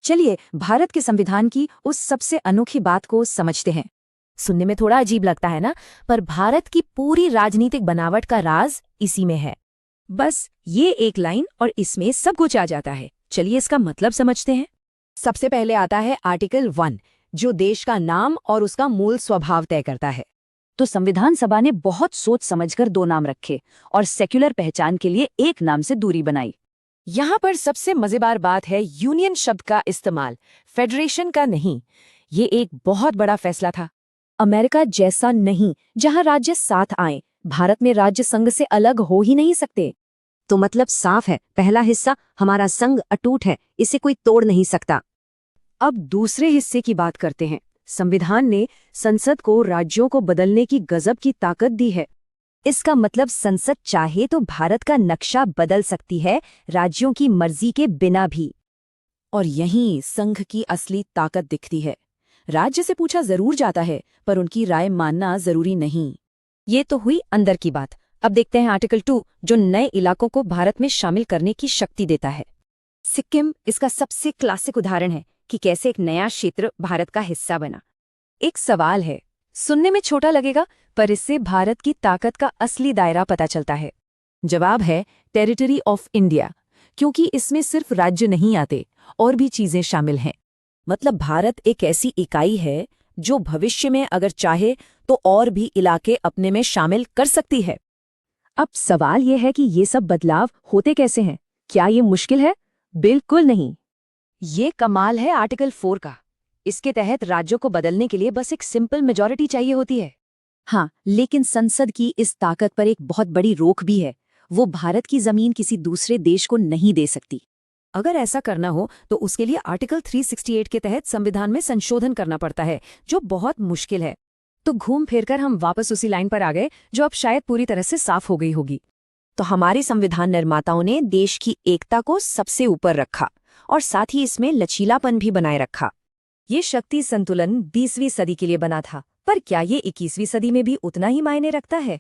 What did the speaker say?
चलिए भारत के संविधान की उस सबसे अनोखी बात को समझते हैं। सुनने में थोड़ा अजीब लगता है ना, पर भारत की पूरी राजनीतिक बनावट का राज इसी में है। बस ये एक लाइन और इसमें सब कुछ आ जाता है। चलिए इसका मतलब समझते हैं। सबसे पहले आता है आर्टिकल 1, जो देश का नाम और उसका मूल स्वभाव तय करता है। तो संविधान सभा ने बहुत सोच समझकर 2 नाम रखे और सेक्युलर पहचान के लिए एक नाम से दूरी बनाई। यहाँ पर सबसे मजेदार बात है यूनियन शब्द का इस्तेमाल, फेडरेशन का नहीं। ये एक बहुत बड़ा फैसला था। अमेरिका जैसा नहीं, जहां राज्य साथ आए। भारत में राज्य संघ से अलग हो ही नहीं सकते। तो मतलब साफ है, पहला हिस्सा हमारा संघ अटूट है, इसे कोई तोड़ नहीं सकता। अब दूसरे हिस्से की बात करते हैं। संविधान ने संसद को राज्यों को बदलने की गजब की ताकत दी है। इसका मतलब संसद चाहे तो भारत का नक्शा बदल सकती है, राज्यों की मर्जी के बिना भी। और यहीं संघ की असली ताकत दिखती है। राज्य से पूछा जरूर जाता है, पर उनकी राय मानना जरूरी नहीं। ये तो हुई अंदर की बात। अब देखते हैं आर्टिकल 2, जो नए इलाकों को भारत में शामिल करने की शक्ति देता है। सिक्किम इसका सबसे क्लासिक उदाहरण है कि कैसे एक नया क्षेत्र भारत का हिस्सा बना। एक सवाल है, सुनने में छोटा लगेगा, पर इससे भारत की ताकत का असली दायरा पता चलता है। जवाब है टेरिटरी ऑफ इंडिया, क्योंकि इसमें सिर्फ राज्य नहीं आते, और भी चीजें शामिल हैं। मतलब भारत एक ऐसी इकाई है जो भविष्य में अगर चाहे तो और भी इलाके अपने में शामिल कर सकती है। अब सवाल यह है कि ये सब बदलाव होते कैसे हैं? क्या ये मुश्किल है? बिल्कुल नहीं। ये कमाल है आर्टिकल 4 का। इसके तहत राज्यों को बदलने के लिए बस एक सिंपल मेजॉरिटी चाहिए होती है। हाँ, लेकिन संसद की इस ताकत पर एक बहुत बड़ी रोक भी है। वो भारत की जमीन किसी दूसरे देश को नहीं दे सकती। अगर ऐसा करना हो तो उसके लिए आर्टिकल 368 के तहत संविधान में संशोधन करना पड़ता है, जो बहुत मुश्किल है। तो घूम फिरकर हम वापस उसी लाइन पर आ गए, जो अब शायद पूरी तरह से साफ हो गई होगी। तो हमारे संविधान निर्माताओं ने देश की एकता को सबसे ऊपर रखा और साथ ही इसमें लचीलापन भी बनाए रखा। ये शक्ति संतुलन 20वीं सदी के लिए बना था, पर क्या ये 21वीं सदी में भी उतना ही मायने रखता है?